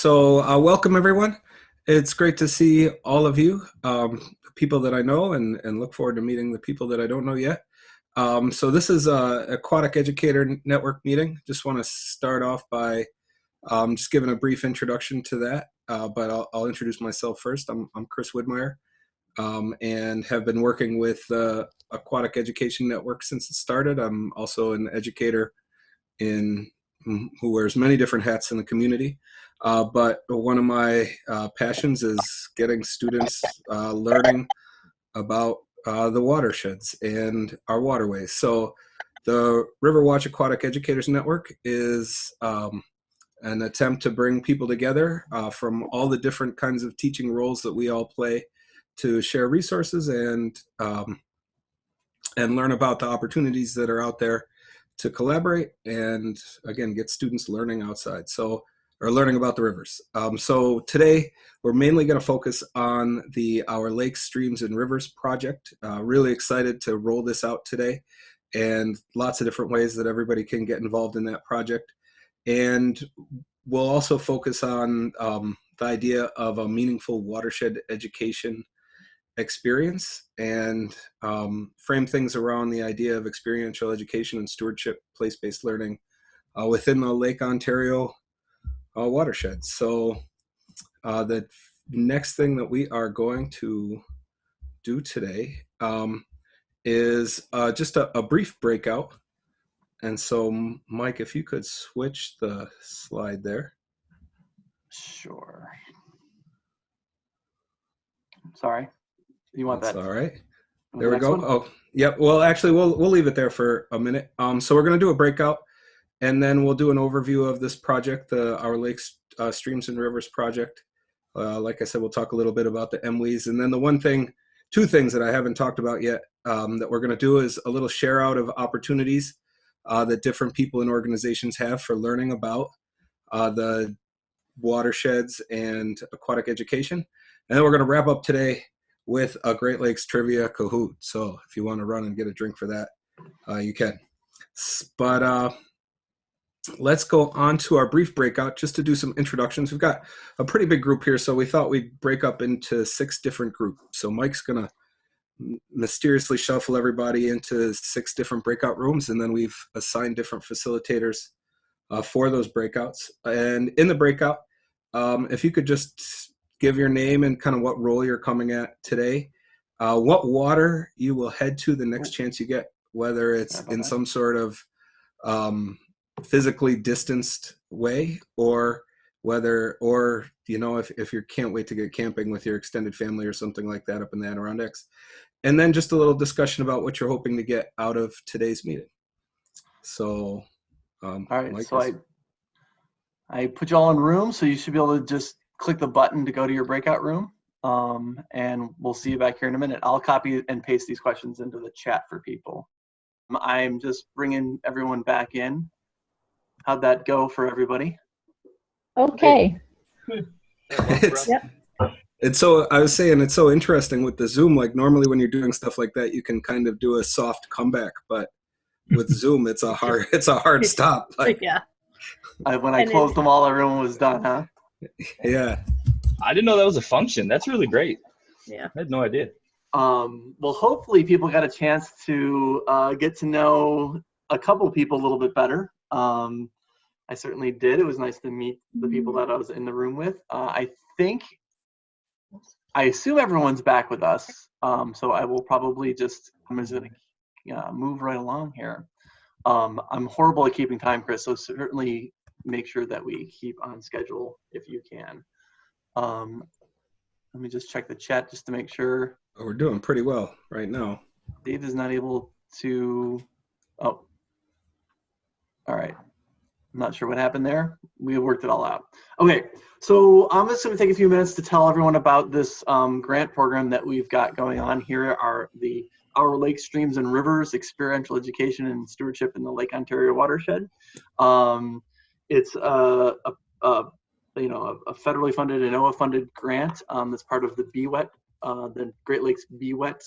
Welcome everyone. It's great to see all of you, people that I know, and look forward to meeting the people that I don't know yet. So this is a Aquatic Educator Network meeting. Just want to start off by just giving a brief introduction to that, but I'll introduce myself first. I'm Chris Widmeyer, and have been working with the Aquatic Education Network since it started. I'm also an educator who wears many different hats in the community. But one of my passions is getting students learning about the watersheds and our waterways. So the Riverwatch Aquatic Educators Network is an attempt to bring people together from all the different kinds of teaching roles that we all play to share resources and learn about the opportunities that are out there to collaborate and, again, get students learning outside, or learning about the rivers. So today we're mainly going to focus on the Our Lakes, Streams, and Rivers project. Really excited to roll this out today, and lots of different ways that everybody can get involved in that project. And we'll also focus on the idea of a meaningful watershed education experience, and frame things around the idea of experiential education and stewardship, place-based learning within the Lake Ontario watershed. So the next thing that we are going to do today is just a brief breakout. And so, Mike, if you could switch the slide there. Sure. Sorry. You want that? That's all right. There we go. One? Oh, yep. Well, actually, we'll leave it there for a minute. So we're going to do a breakout, and then we'll do an overview of this project, the Our Lakes, Streams, and Rivers project. Like I said, we'll talk a little bit about the MWEs, and then two things that I haven't talked about yet that we're going to do is a little share out of opportunities that different people and organizations have for learning about the watersheds and aquatic education, and then we're going to wrap up today with a Great Lakes Trivia Kahoot. So if you want to run and get a drink for that, you can. But let's go on to our brief breakout just to do some introductions. We've got a pretty big group here, so we thought we'd break up into 6 different groups. So Mike's going to mysteriously shuffle everybody into 6 different breakout rooms, and then we've assigned different facilitators for those breakouts. And in the breakout, if you could just give your name and kind of what role you're coming at today, what water you will head to the next chance you get, whether it's in some sort of physically distanced way, or if you can't wait to get camping with your extended family or something like that up in the Adirondacks. And then just a little discussion about what you're hoping to get out of today's meeting. So all right, Mike, so I put you all in rooms, so you should be able to just click the button to go to your breakout room, and we'll see you back here in a minute. I'll copy and paste these questions into the chat for people. I'm just bringing everyone back in. How'd that go for everybody? Okay. It's so, I was saying, it's so interesting with the Zoom. Like normally when you're doing stuff like that, you can kind of do a soft comeback, but with Zoom, it's a hard stop. Like, yeah. When I closed them all, everyone was done, huh? Yeah. I didn't know that was a function. That's really great. Yeah. I had no idea. Well, hopefully people got a chance to get to know a couple people a little bit better. I certainly did. It was nice to meet the people that I was in the room with. I assume everyone's back with us. So I will probably I'm just going to move right along here. I'm horrible at keeping time, Chris, so certainly make sure that we keep on schedule if you can. Let me just check the chat just to make sure. Oh, we're doing pretty well right now. Dave is not able to. Oh, all right. I'm not sure what happened there. We worked it all out. Okay, so I'm just going to take a few minutes to tell everyone about this grant program that we've got going on. Here are the Our Lakes, Streams, and Rivers Experiential Education and Stewardship in the Lake Ontario Watershed. It's a federally funded and NOAA funded grant that's part of the BWET, the Great Lakes BWET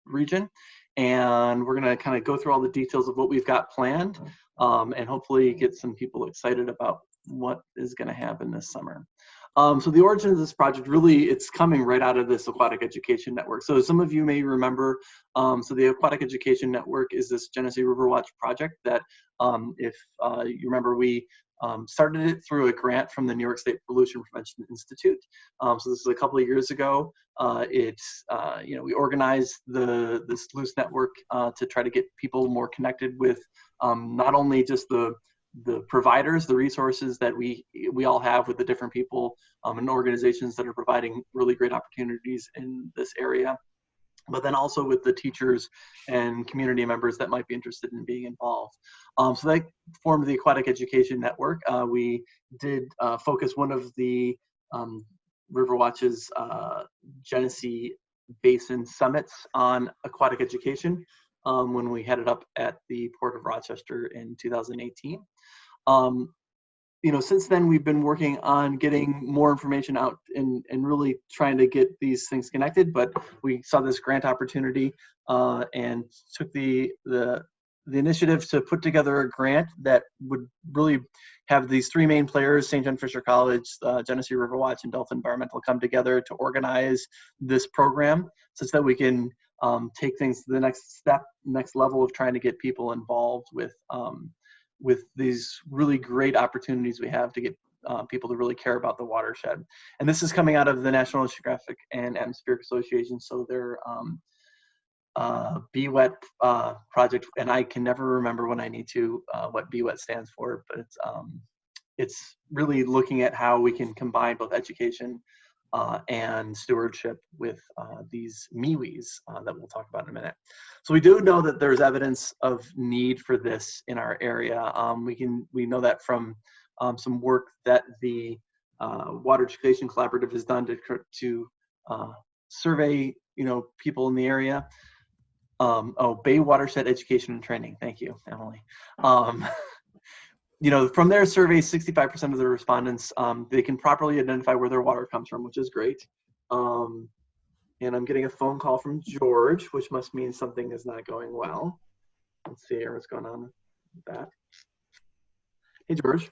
region. And we're going to kind of go through all the details of what we've got planned, and hopefully get some people excited about what is going to happen this summer. So the origin of this project, really, it's coming right out of this Aquatic Education Network. So some of you may remember, so the Aquatic Education Network is this Genesee River Watch project that, if you remember, we started it through a grant from the New York State Pollution Prevention Institute. So this is a couple of years ago. We organized this loose network to try to get people more connected with not only just the providers, the resources that we all have with the different people and organizations that are providing really great opportunities in this area, but then also with the teachers and community members that might be interested in being involved. So that formed the Aquatic Education Network. We did focus one of the Riverwatch's Genesee Basin summits on aquatic education when we headed up at the Port of Rochester in 2018. Since then we've been working on getting more information out and really trying to get these things connected, but we saw this grant opportunity and took the initiative to put together a grant that would really have these three main players, St. John Fisher College, Genesee River Watch, and Delta Environmental, come together to organize this program such that we can take things to the next level of trying to get people involved with these really great opportunities we have to get people to really care about the watershed. And this is coming out of the National Oceanographic and Atmospheric Association, so their BWET project, and I can never remember when I need to what BWET stands for, but it's really looking at how we can combine both education and stewardship with these MIWIs that we'll talk about in a minute. So we do know that there's evidence of need for this in our area. We know that from some work that the Water Education Collaborative has done to survey people in the area. Bay Watershed Education and Training. Thank you, Emily. From their survey, 65% of the respondents, they can properly identify where their water comes from, which is great. And I'm getting a phone call from George, which must mean something is not going well. Let's see here what's going on with that. Hey, George.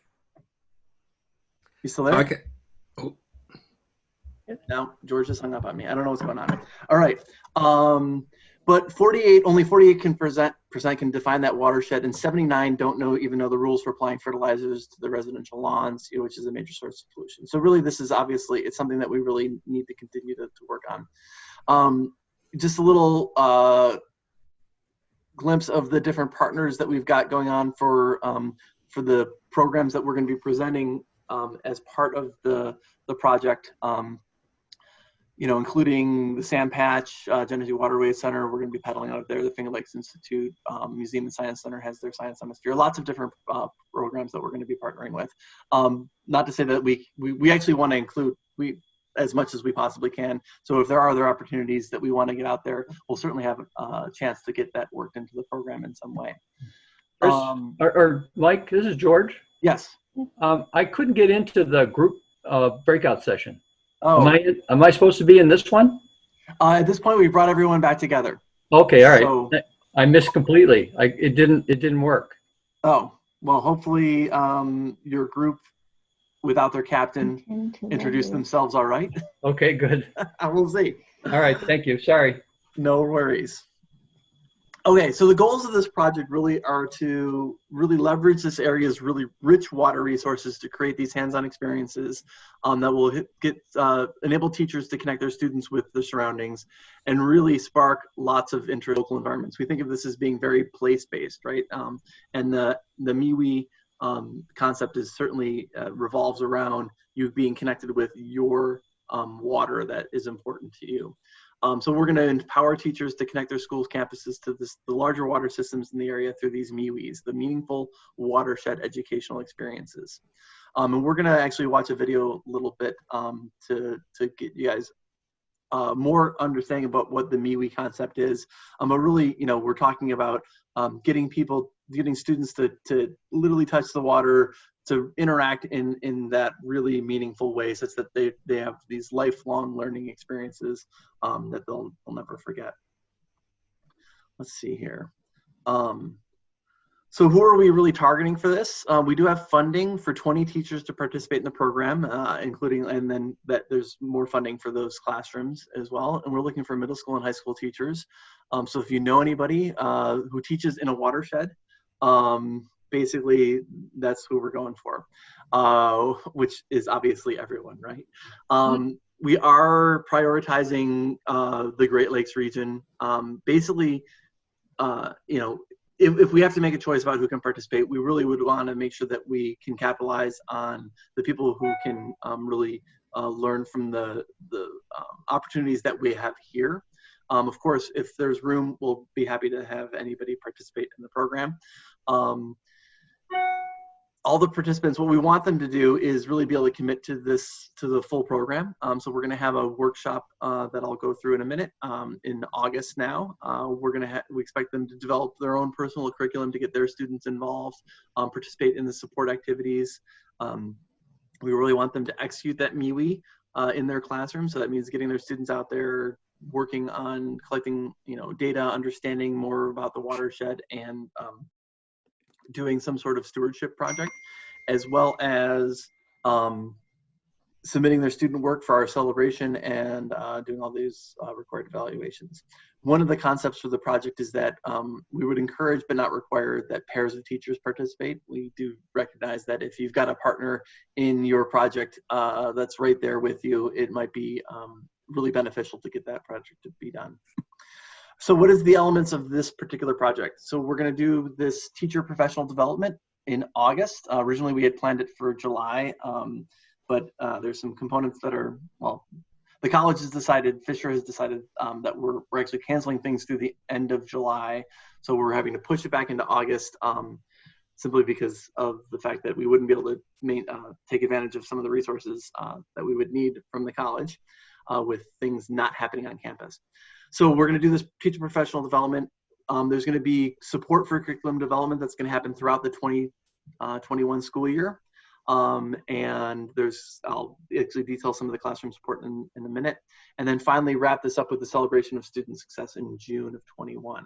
You still there? Okay. Oh. No, George just hung up on me. I don't know what's going on. All right. But only 48% can define that watershed, and 79 don't even know the rules for applying fertilizers to the residential lawns, which is a major source of pollution. So really, this is obviously, it's something that we really need to continue to work on. Just a little glimpse of the different partners that we've got going on for the programs that we're going to be presenting as part of the project. Including the Sand Patch, Genesee Waterways Center, we're going to be pedaling out of there. The Finger Lakes Institute, Museum and Science Center has their Science Hemisphere. Lots of different programs that we're going to be partnering with. Not to say that we actually want to include as much as we possibly can. So if there are other opportunities that we want to get out there, we'll certainly have a chance to get that worked into the program in some way. Mike, this is George. Yes. I couldn't get into the group breakout session. Oh. Am I supposed to be in this one? At this point, we brought everyone back together. Okay, all right. So, I missed completely. It didn't work. Oh, well, hopefully your group without their captain introduced themselves all right. Okay, good. We'll see. All right, thank you. Sorry. No worries. Okay, so the goals of this project really are to really leverage this area's really rich water resources to create these hands-on experiences that will enable teachers to connect their students with their surroundings and really spark lots of local environments. We think of this as being very place-based, right? And the MIWI concept is certainly revolves around you being connected with your water that is important to you. So we're going to empower teachers to connect their schools' campuses to the larger water systems in the area through these MIWIs, the meaningful watershed educational experiences. And we're going to actually watch a video a little bit to get you guys more understanding about what the MIWI concept is. But really, we're talking about getting students to literally touch the water, to interact in that really meaningful way, such that they have these lifelong learning experiences that they'll never forget. Let's see here. So who are we really targeting for this? We do have funding for 20 teachers to participate in the program, including, and then that there's more funding for those classrooms as well. And we're looking for middle school and high school teachers. So if you know anybody who teaches in a watershed, basically that's who we're going for, which is obviously everyone, right? We are prioritizing the Great Lakes region. Basically, you know, if we have to make a choice about who can participate, we really would want to make sure that we can capitalize on the people who can really learn from the opportunities that we have here. Of course, if there's room, we'll be happy to have anybody participate in the program. All the participants, what we want them to do is really be able to commit to the full program. So we're going to have a workshop that I'll go through in a minute in August now. We expect them to develop their own personal curriculum to get their students involved, participate in the support activities. We really want them to execute that MIWI in their classroom. So that means getting their students out there working on collecting, you know, data, understanding more about the watershed, and doing some sort of stewardship project, as well as submitting their student work for our celebration and doing all these required evaluations. One of the concepts for the project is that we would encourage but not require that pairs of teachers participate. We do recognize that if you've got a partner in your project that's right there with you, it might be really beneficial to get that project to be done. So what is the elements of this particular project? So we're going to do this teacher professional development in August. Originally, we had planned it for July, but there's some components that are, well, the college has decided, Fisher has decided that we're actually canceling things through the end of July. So we're having to push it back into August simply because of the fact that we wouldn't be able to take advantage of some of the resources that we would need from the college with things not happening on campus. So we're going to do this teacher professional development. There's going to be support for curriculum development that's going to happen throughout the 2021 school year. And I'll actually detail some of the classroom support in a minute. And then finally wrap this up with the celebration of student success in June of 21.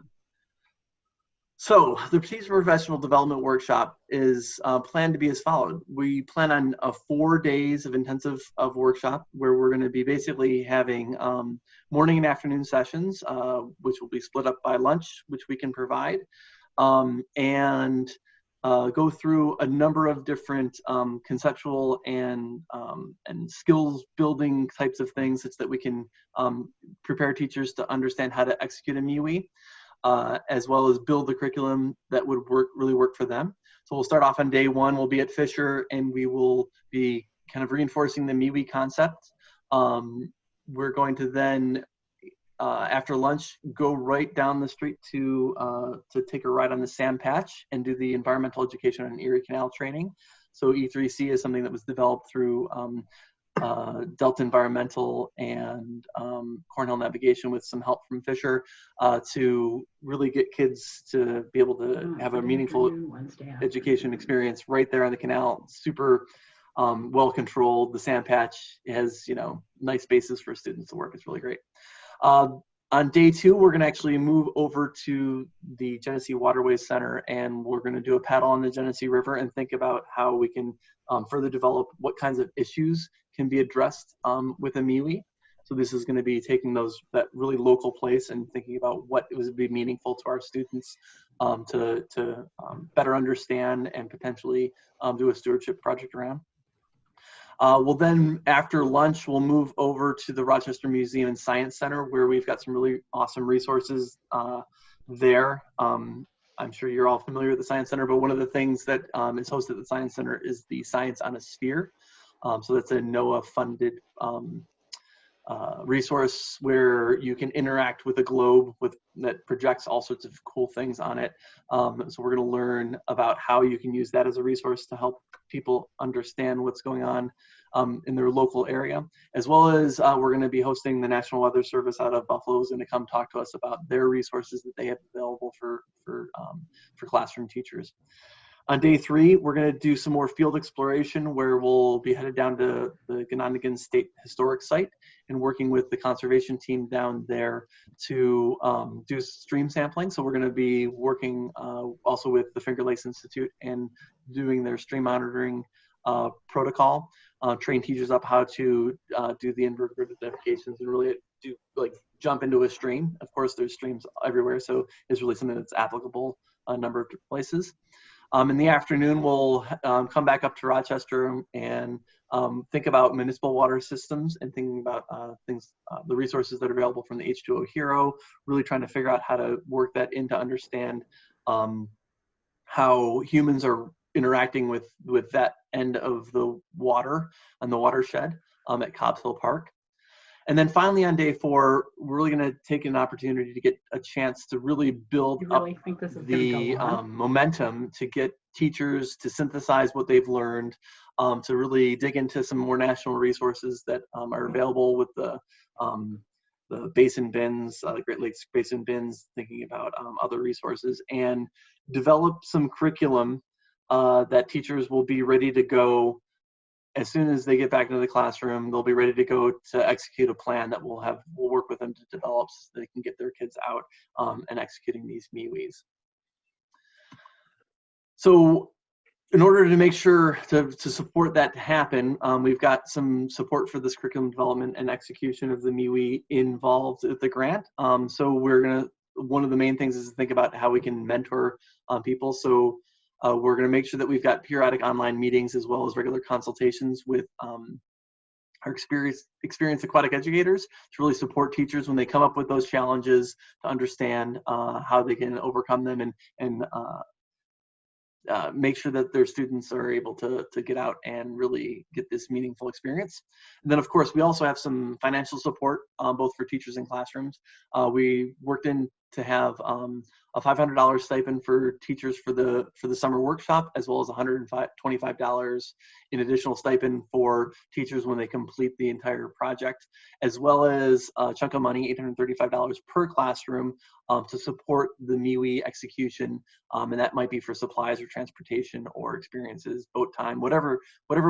So the teacher professional development workshop is planned to be as followed. We plan on 4 days of intensive workshop where we're going to be basically having morning and afternoon sessions, which will be split up by lunch, which we can provide, and go through a number of different conceptual and skills building types of things such that we can prepare teachers to understand how to execute a MIWI. As well as build the curriculum that would really work for them. So we'll start off on day one. We'll be at Fisher, and we will be kind of reinforcing the MIWI concept. We're going to then, after lunch, go right down the street to take a ride on the sand patch and do the environmental education and Erie Canal training. So E3C is something that was developed through Delta Environmental and Cornell Navigation with some help from Fisher to really get kids to be able to have a meaningful education experience right there on the canal. Super well controlled. The sand patch has, you know, nice spaces for students to work. It's really great. On day two, we're going to actually move over to the Genesee Waterways Center, and we're going to do a paddle on the Genesee River and think about how we can further develop what kinds of issues can be addressed with a MIWI. So this is going to be taking that really local place and thinking about what would be meaningful to our students to better understand and potentially do a stewardship project around. Well, then after lunch, we'll move over to the Rochester Museum and Science Center, where we've got some really awesome resources there. I'm sure you're all familiar with the Science Center, but one of the things that is hosted at the Science Center is the Science on a Sphere. So that's a NOAA-funded resource where you can interact with a globe that projects all sorts of cool things on it. So we're going to learn about how you can use that as a resource to help people understand what's going on in their local area, as well as we're going to be hosting the National Weather Service out of Buffalo is going to come talk to us about their resources that they have available for classroom teachers. On day 3, we're going to do some more field exploration where we'll be headed down to the Ganondagan State Historic Site and working with the conservation team down there to do stream sampling. So we're going to be working also with the Finger Lakes Institute and doing their stream monitoring protocol, train teachers up how to do the invertebrate identifications and really do jump into a stream. Of course, there's streams everywhere, so it's really something that's applicable a number of different places. In the afternoon, we'll come back up to Rochester and think about municipal water systems and thinking about the resources that are available from the H2O Hero, really trying to figure out how to work that in to understand how humans are interacting with that end of the water and the watershed at Cobbs Hill Park. And then finally on day 4, we're really going to take an opportunity to get a chance to really build up the momentum to get teachers to synthesize what they've learned, to really dig into some more national resources that are available with the basin bins, the Great Lakes Basin bins, thinking about other resources, and develop some curriculum that teachers will be ready to go. As soon as they get back into the classroom, they'll be ready to go to execute a plan that we'll work with them to develop so they can get their kids out and executing these MWEs. So in order to make sure to support that to happen, we've got some support for this curriculum development and execution of the MWE involved with the grant. So one of the main things is to think about how we can mentor people. So we're going to make sure that we've got periodic online meetings as well as regular consultations with our experienced aquatic educators to really support teachers when they come up with those challenges, to understand how they can overcome them and make sure that their students are able to get out and really get this meaningful experience. And then, of course, we also have some financial support, both for teachers and classrooms. We worked in to have a $500 stipend for teachers for the summer workshop, as well as $125 in additional stipend for teachers when they complete the entire project, as well as a chunk of money, $835 per classroom, to support the MWE execution, and that might be for supplies or transportation or experiences, boat time, whatever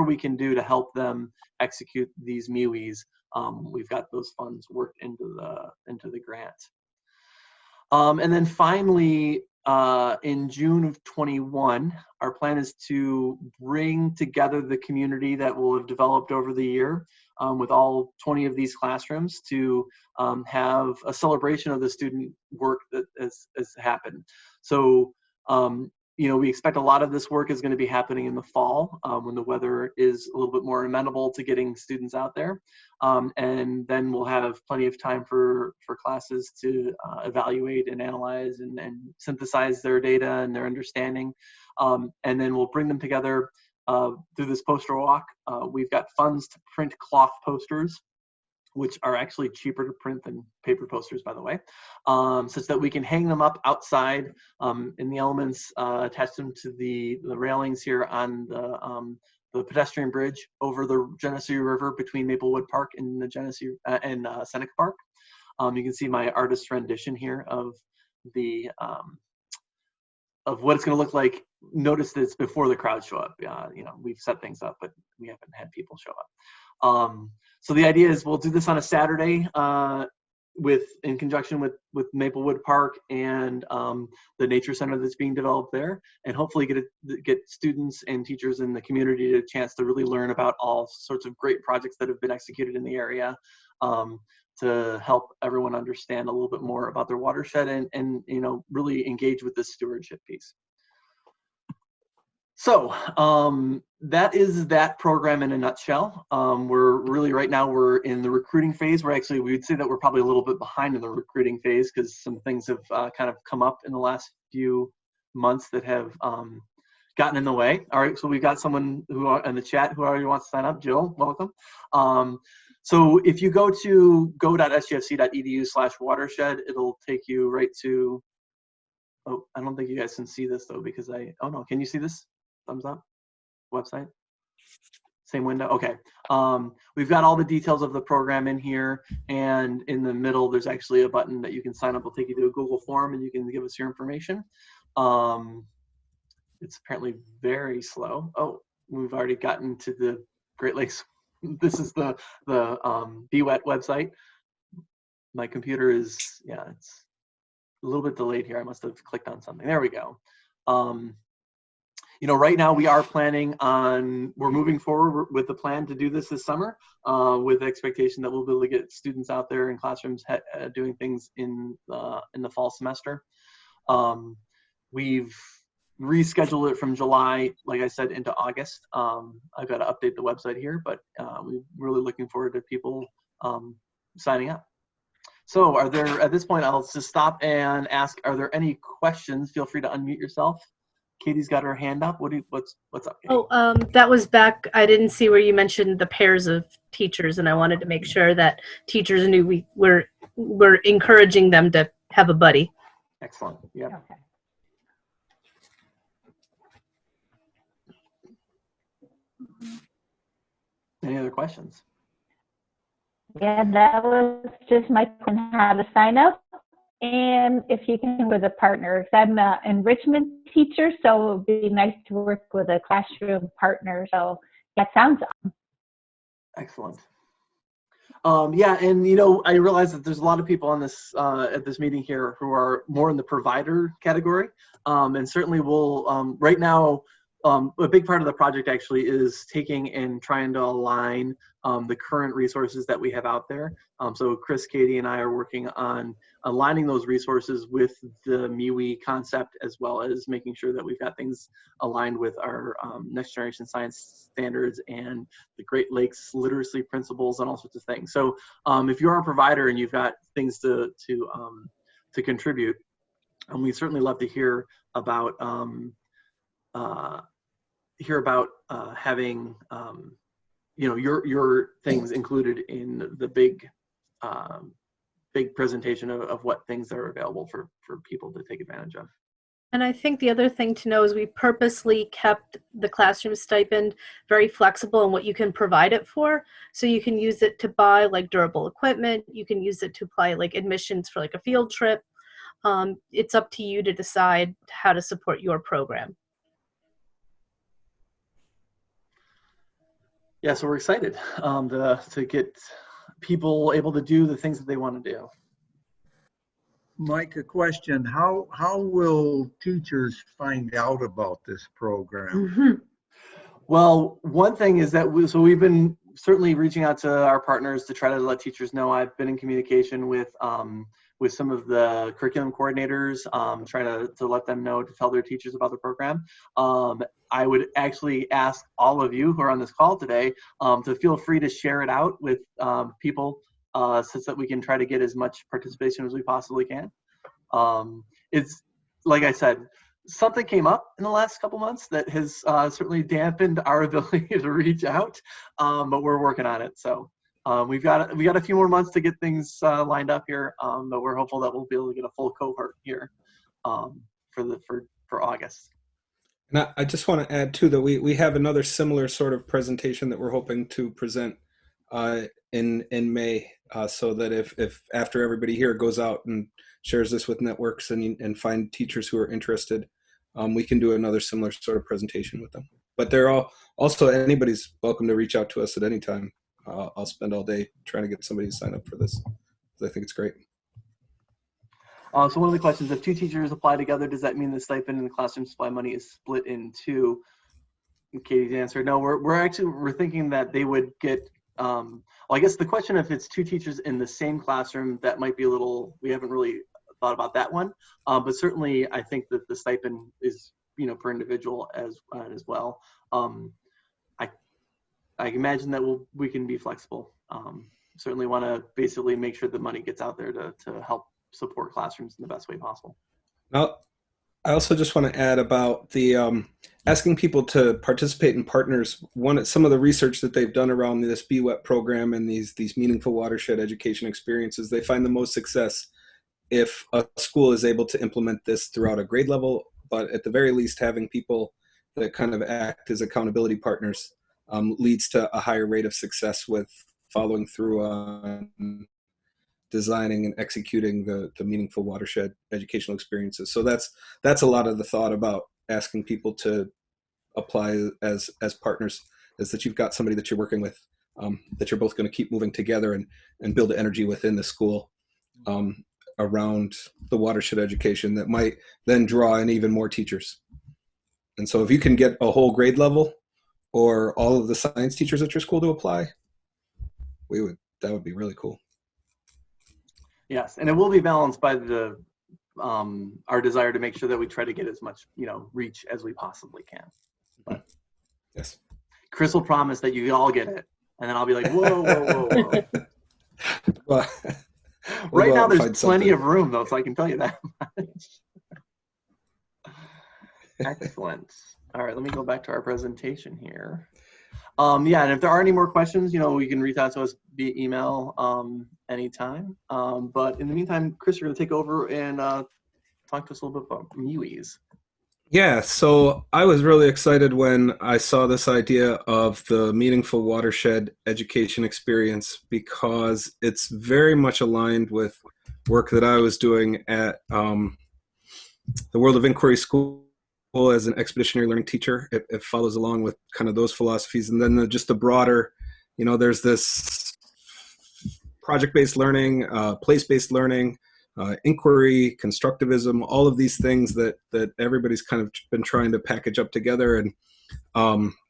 we can do to help them execute these MWEs. We've got those funds worked into the grant. And then finally, in June of 21, our plan is to bring together the community that will have developed over the year with all 20 of these classrooms to have a celebration of the student work that has happened. So, we expect a lot of this work is going to be happening in the fall when the weather is a little bit more amenable to getting students out there. And then we'll have plenty of time for classes to evaluate and analyze and synthesize their data and their understanding. And then we'll bring them together through this poster walk. We've got funds to print cloth posters, which are actually cheaper to print than paper posters, by the way, such that we can hang them up outside in the elements, attach them to the railings here on the pedestrian bridge over the Genesee River between Maplewood Park and the Genesee and Seneca Park. You can see my artist rendition here of the of what it's going to look like. Notice that it's before the crowd show up. We've set things up, but we haven't had people show up. So the idea is we'll do this on a Saturday in conjunction with Maplewood Park and the nature center that's being developed there, and hopefully get students and teachers in the community a chance to really learn about all sorts of great projects that have been executed in the area, to help everyone understand a little bit more about their watershed and really engage with this stewardship piece. So that is that program in a nutshell. We're really, right now, we're in the recruiting phase. We'd say that we're probably a little bit behind in the recruiting phase because some things have kind of come up in the last few months that have gotten in the way. All right, so we've got someone in the chat who already wants to sign up. Jill, welcome. So if you go to go.sgfc.edu/watershed, it'll take you right to, oh, I don't think you guys can see this though, because oh no, can you see this? Thumbs up, website, same window, okay. We've got all the details of the program in here, and in the middle, there's actually a button that you can sign up. It'll take you to a Google form and you can give us your information. it's apparently very slow. Oh, we've already gotten to the Great Lakes. This is the BWET website. My computer is, yeah, it's a little bit delayed here. I must have clicked on something. There we go. Right now we are planning on, we're moving forward with the plan to do this summer with the expectation that we'll be able to get students out there in classrooms doing things in the fall semester. We've rescheduled it from July, like I said, into August. I've got to update the website here, but we're really looking forward to people signing up. So at this point, I'll just stop and ask, are there any questions? Feel free to unmute yourself. Katie's got her hand up. What's up, Katie? Oh, that was back. I didn't see where you mentioned the pairs of teachers, and I wanted to make sure that teachers knew we were encouraging them to have a buddy. Excellent. Yeah. Okay. Any other questions? Yeah, that was just my question, how to sign up. And if you can with a partner, because I'm an enrichment teacher, so it would be nice to work with a classroom partner. So that sounds awesome. Excellent. Yeah, and I realize that there's a lot of people on this at this meeting here who are more in the provider category, and certainly we'll right now. A big part of the project actually is taking and trying to align the current resources that we have out there. So Chris, Katie, and I are working on aligning those resources with the MIWI concept, as well as making sure that we've got things aligned with our next generation science standards and the Great Lakes literacy principles and all sorts of things. So if you're a provider and you've got things to contribute, and we certainly love to hear about having your things included in the big presentation of what things are available for people to take advantage of. And I think the other thing to know is we purposely kept the classroom stipend very flexible in what you can provide it for. So you can use it to buy like durable equipment. You can use it to apply like admissions for like a field trip. It's up to you to decide how to support your program. Yeah, so we're excited to get people able to do the things that they want to do. Mike, a question. How will teachers find out about this program? Mm-hmm. Well, one thing is that we've been certainly reaching out to our partners to try to let teachers know. I've been in communication with some of the curriculum coordinators, trying to let them know, to tell their teachers about the program. I would actually ask all of you who are on this call today to feel free to share it out with people so that we can try to get as much participation as we possibly can. It's, like I said, something came up in the last couple months that has certainly dampened our ability to reach out, but we're working on it. So we got a few more months to get things lined up here, but we're hopeful that we'll be able to get a full cohort here for August. And I just want to add too that we have another similar sort of presentation that we're hoping to present in May, so that if after everybody here goes out and shares this with networks and find teachers who are interested, we can do another similar sort of presentation with them. But they're all also, anybody's welcome to reach out to us at any time. I'll spend all day trying to get somebody to sign up for this, because I think it's great. So one of the questions, if two teachers apply together, does that mean the stipend and the classroom supply money is split in two? And Katie's answer, no, we're thinking that they would get, well, I guess the question, if it's two teachers in the same classroom, that might be a little, we haven't really thought about that one. But certainly I think that the stipend is, per individual as well. I imagine that we can be flexible. Certainly want to basically make sure the money gets out there to help support classrooms in the best way possible. Now, I also just want to add about the asking people to participate in partners. Some of the research that they've done around this BWET program and these meaningful watershed education experiences, they find the most success if a school is able to implement this throughout a grade level, but at the very least having people that kind of act as accountability partners leads to a higher rate of success with following through on designing and executing the meaningful watershed educational experiences. So that's a lot of the thought about asking people to apply as partners is that you've got somebody that you're working with, that you're both going to keep moving together and build energy within the school around the watershed education that might then draw in even more teachers. And so if you can get a whole grade level or all of the science teachers at your school to apply, that would be really cool. Yes, and it will be balanced by the our desire to make sure that we try to get as much, reach as we possibly can. But yes, Chris will promise that you all get it, and then I'll be like, whoa, whoa, whoa, whoa. well, Right now, there's plenty of room, though, so I can tell you that much. Excellent. All right, let me go back to our presentation here. Yeah, and if there are any more questions, you can reach out to us via email anytime. But in the meantime, Chris, you're going to take over and talk to us a little bit about MUIs. Yeah, so I was really excited when I saw this idea of the meaningful watershed education experience because it's very much aligned with work that I was doing at the World of Inquiry School as an expeditionary learning teacher. It follows along with kind of those philosophies. And then just the broader, there's this project-based learning, place-based learning, inquiry, constructivism, all of these things that everybody's kind of been trying to package up together. And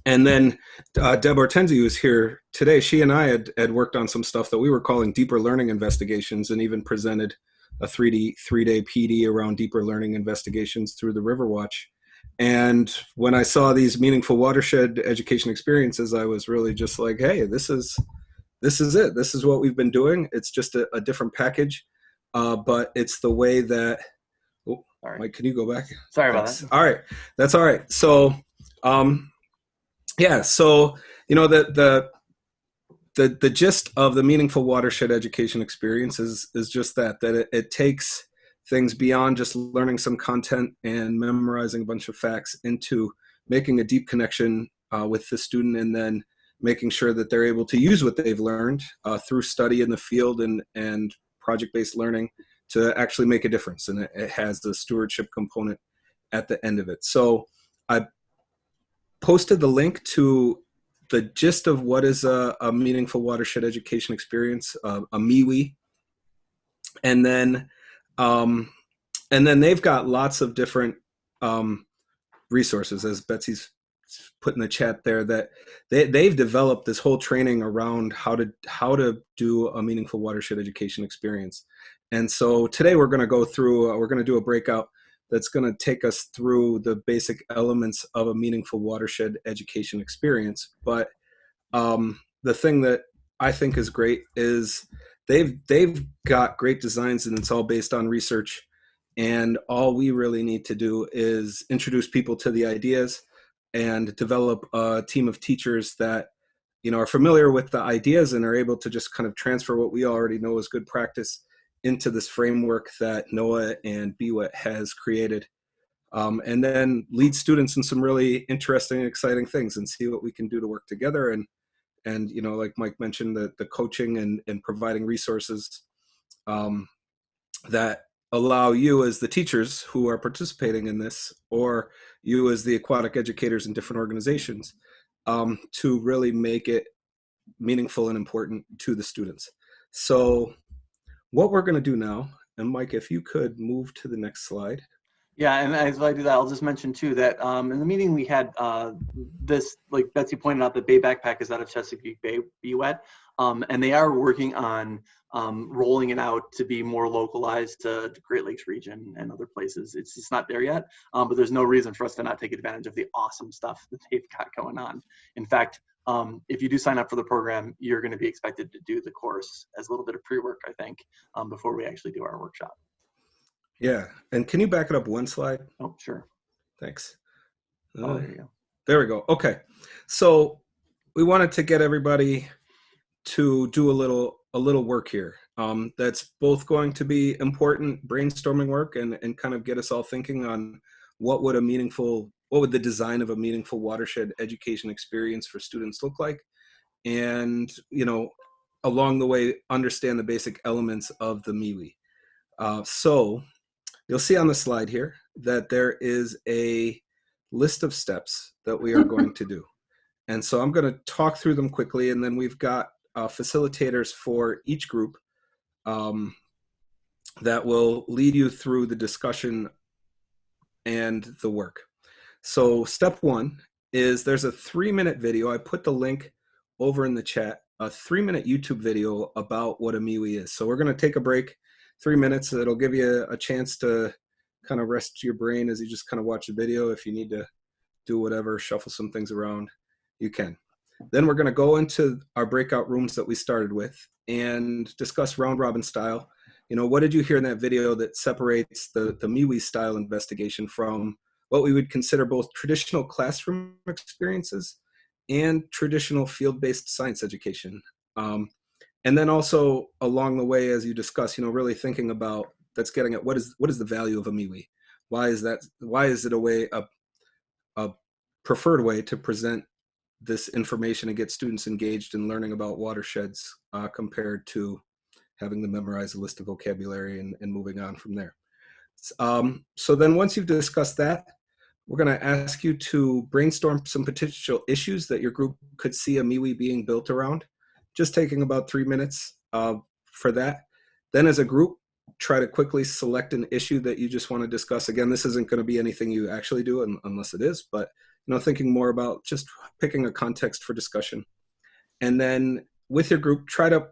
then Deb Hortensi, who's here today, she and I had worked on some stuff that we were calling deeper learning investigations, and even presented a three-day PD around deeper learning investigations through the Riverwatch. And when I saw these meaningful watershed education experiences, I was really just like, hey, this is it. This is what we've been doing. It's just a different package, but it's the way that. Oh, Mike, can you go back? Sorry about that. All right, that's all right. So, yeah. So the gist of the meaningful watershed education experience is just that it takes things beyond just learning some content and memorizing a bunch of facts into making a deep connection with the student, and then making sure that they're able to use what they've learned through study in the field and project-based learning to actually make a difference. And it has the stewardship component at the end of it. So I posted the link to the gist of what is a meaningful watershed education experience, a MIWI. And then they've got lots of different resources, as Betsy's put in the chat there, that they've developed this whole training around how to do a meaningful watershed education experience. And so today we're going to do a breakout that's going to take us through the basic elements of a meaningful watershed education experience. But the thing that I think is great is they've got great designs, and it's all based on research. And all we really need to do is introduce people to the ideas and develop a team of teachers that are familiar with the ideas and are able to just kind of transfer what we already know is good practice into this framework that NOAA and BWET has created, and then lead students in some really interesting and exciting things, and see what we can do to work together. And like Mike mentioned, the coaching and providing resources that allow you as the teachers who are participating in this, or you as the aquatic educators in different organizations, to really make it meaningful and important to the students. So what we're going to do now, and Mike, if you could move to the next slide. Yeah, and as I do that, I'll just mention too that in the meeting we had this, like Betsy pointed out, the Bay Backpack is out of Chesapeake Bay BWET, and they are working on rolling it out to be more localized to the Great Lakes region and other places. It's just not there yet, but there's no reason for us to not take advantage of the awesome stuff that they've got going on. In fact, if you do sign up for the program, you're going to be expected to do the course as a little bit of pre-work, I think, before we actually do our workshop. Yeah, and can you back it up one slide? Oh, sure. Thanks. Oh, there you go. There we go. Okay, so we wanted to get everybody to do a little work here. That's both going to be important brainstorming work and kind of get us all thinking on what would the design of a meaningful watershed education experience for students look like, and along the way understand the basic elements of the MIWI. So you'll see on the slide here that there is a list of steps that we are going to do. And so I'm going to talk through them quickly, and then we've got facilitators for each group that will lead you through the discussion and the work. So step one is there's a 3-minute video. I put the link over in the chat, a 3-minute YouTube video about what a MIWI is. So we're going to take a break, 3 minutes. It'll give you a chance to kind of rest your brain as you just kind of watch the video. If you need to do whatever, shuffle some things around, you can. Then we're going to go into our breakout rooms that we started with and discuss round robin style. You know, what did you hear in that video that separates the MIWI style investigation from what we would consider both traditional classroom experiences and traditional field-based science education? And then also along the way, as you discuss, you know, really thinking about, that's getting at what is the value of a MIWI? Why is it a preferred way to present this information and get students engaged in learning about watersheds compared to having them memorize a list of vocabulary and moving on from there. So then once you've discussed that, we're going to ask you to brainstorm some potential issues that your group could see a MIWI being built around, just taking about 3 minutes for that. Then as a group, try to quickly select an issue that you just want to discuss. Again, this isn't going to be anything you actually do unless it is, but you know, thinking more about just picking a context for discussion. And then with your group, try to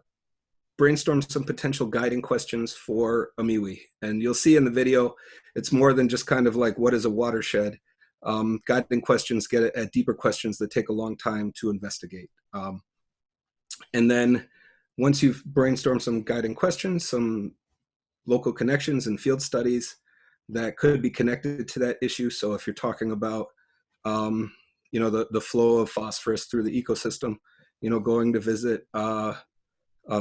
brainstorm some potential guiding questions for a MIWI. And you'll see in the video, it's more than just kind of like, what is a watershed? Guiding questions get at deeper questions that take a long time to investigate. And then once you've brainstormed some guiding questions, some local connections and field studies that could be connected to that issue. So if you're talking about, you know, the flow of phosphorus through the ecosystem, you know, going to visit a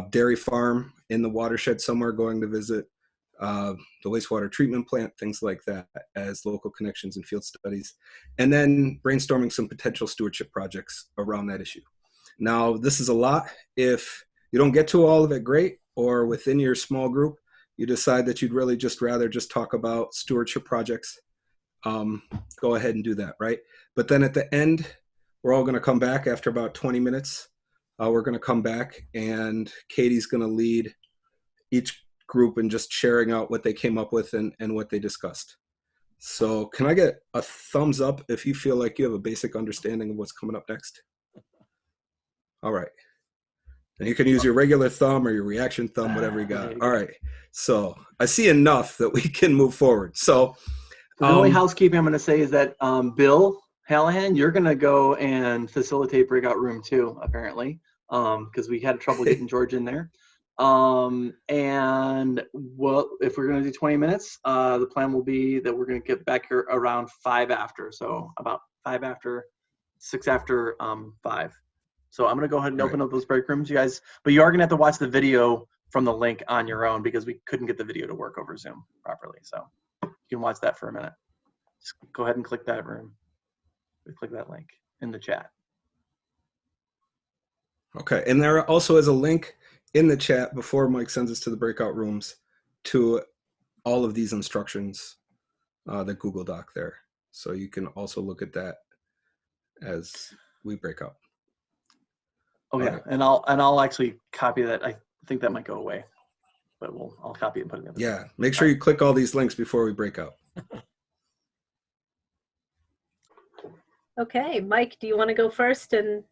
dairy farm in the watershed somewhere, going to visit the wastewater treatment plant, things like that as local connections and field studies, and then brainstorming some potential stewardship projects around that issue. Now, this is a lot. If you don't get to all of it, great, or within your small group, you decide that you'd really just rather just talk about stewardship projects, go ahead and do that, right? But then at the end, we're all going to come back after about 20 minutes. We're going to come back and Katie's going to lead each group in just sharing out what they came up with and what they discussed. So can I get a thumbs up if you feel like you have a basic understanding of what's coming up next? All right. And you can use your regular thumb or your reaction thumb, whatever you got. All right. So I see enough that we can move forward. So the only housekeeping I'm going to say is that Bill Hallahan, you're going to go and facilitate breakout room 2, apparently, because we had trouble getting George in there. And well, if we're going to do 20 minutes, the plan will be that we're going to get back here around 5 after. So about 5 after, 6 after 5. So I'm going to go ahead and open up those break rooms, you guys. But you are going to have to watch the video from the link on your own because we couldn't get the video to work over Zoom properly. So you can watch that for a minute. Just go ahead and click that room. Click that link in the chat. Okay, and there also is a link in the chat before Mike sends us to the breakout rooms to all of these instructions, the Google Doc there. So you can also look at that as we break out. Oh yeah, and I'll actually copy that. I think that might go away, but I'll copy it and put it in. Yeah, make sure you click all these links before we break out. Okay, Mike, do you want to go first and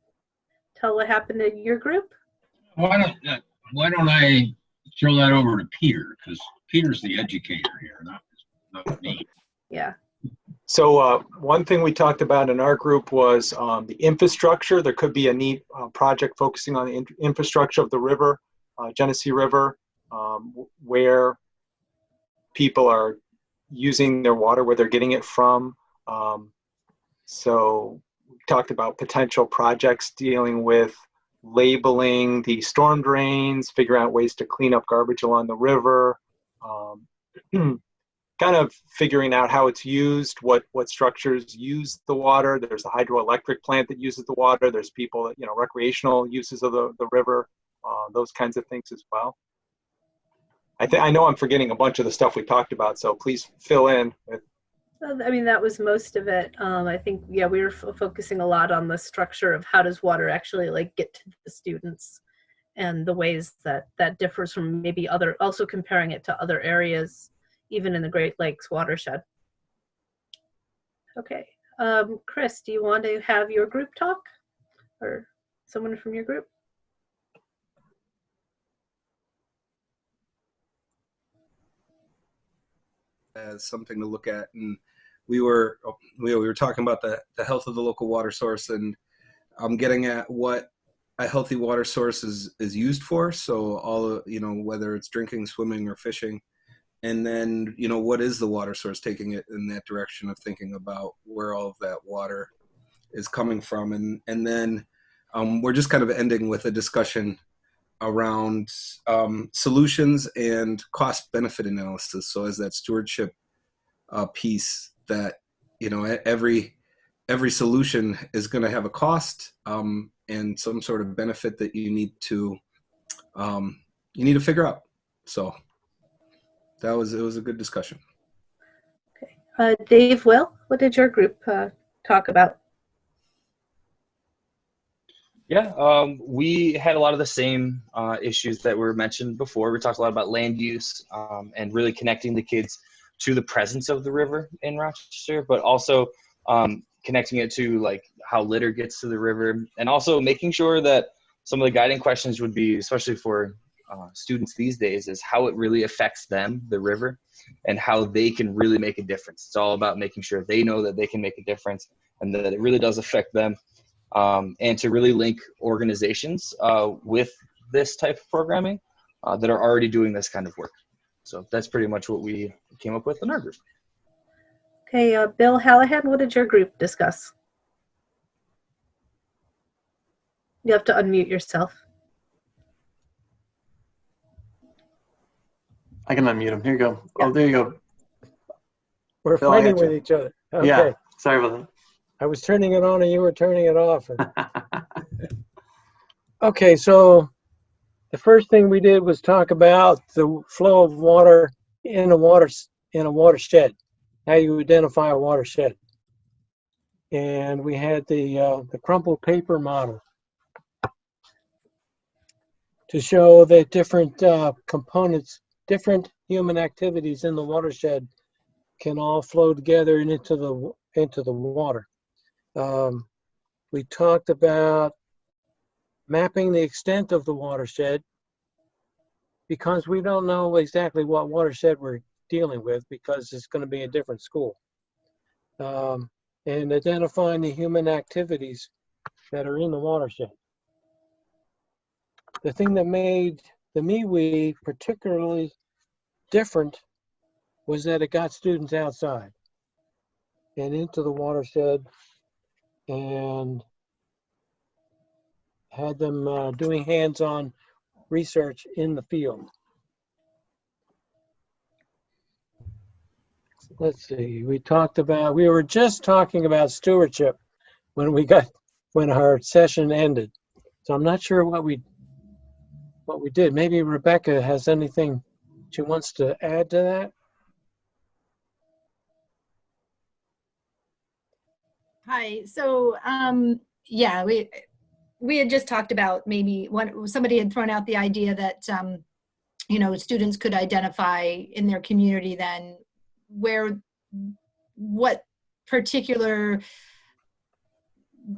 tell what happened in your group? Why don't I throw that over to Peter, because Peter's the educator here, not me. Yeah. So one thing we talked about in our group was the infrastructure. There could be a neat project focusing on the infrastructure of the river, Genesee River, where people are using their water, where they're getting it from. So we talked about potential projects dealing with labeling the storm drains, figure out ways to clean up garbage along the river, kind of figuring out how it's used, what structures use the water. There's a hydroelectric plant that uses the water. There's people that, recreational uses of the river, those kinds of things as well. I know I'm forgetting a bunch of the stuff we talked about, so please fill in. I mean, that was most of it. I think, yeah, we were focusing a lot on the structure of how does water actually like get to the students, and the ways that that differs from maybe other, also comparing it to other areas, even in the Great Lakes watershed. Okay, Chris, do you want to have your group talk, or someone from your group? As something to look at, and we were talking about the health of the local water source, and I'm getting at what a healthy water source is used for. So all, whether it's drinking, swimming, or fishing, and then what is the water source, taking it in that direction of thinking about where all of that water is coming from, and then we're just kind of ending with a discussion around solutions and cost benefit analysis. So as that stewardship piece, that every solution is going to have a cost and some sort of benefit that you need to figure out. So it was a good discussion. Okay, Dave, Will, what did your group talk about? Yeah, we had a lot of the same issues that were mentioned before. We talked a lot about land use and really connecting the kids to the presence of the river in Rochester, but also connecting it to like how litter gets to the river, and also making sure that some of the guiding questions would be, especially for students these days, is how it really affects them, the river, and how they can really make a difference. It's all about making sure they know that they can make a difference and that it really does affect them. And to really link organizations with this type of programming that are already doing this kind of work. So that's pretty much what we came up with in our group. Okay, Bill Hallahan, what did your group discuss? You have to unmute yourself. I can unmute him. Here you go. Yeah. Oh, there you go. We're Bill, I fighting got with you. each other. Okay. Yeah, sorry about I was turning it on and you were turning it off. that. Okay, so the first thing we did was talk about the flow of water in a watershed, how you identify a watershed. And we had the crumpled paper model to show that different components, different human activities in the watershed can all flow together and into the water. We talked about mapping the extent of the watershed, because we don't know exactly what watershed we're dealing with, because it's going to be a different school. And identifying the human activities that are in the watershed. The thing that made the MeWe particularly different was that it got students outside and into the watershed and had them doing hands-on research in the field. Let's see, we were just talking about stewardship when our session ended. So I'm not sure what we did. Maybe Rebecca has anything she wants to add to that? Hi. So yeah, we had just talked about maybe somebody had thrown out the idea that students could identify in their community then what particular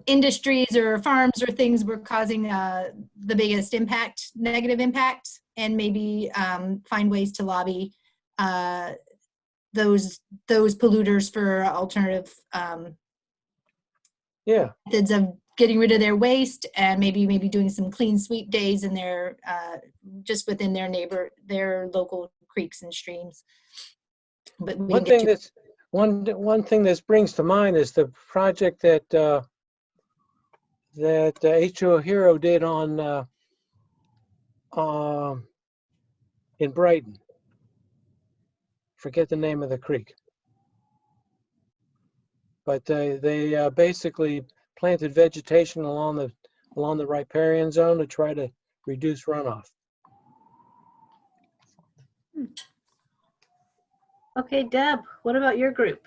industries or farms or things were causing the biggest negative impact, and maybe find ways to lobby those polluters for alternative methods of getting rid of their waste, and maybe doing some clean sweep days in their just within their local creeks and streams. But one thing that springs to mind is the project that H2O Hero did in Brighton. Forget the name of the creek, but they basically planted vegetation along the riparian zone to try to reduce runoff. Okay, Deb, what about your group?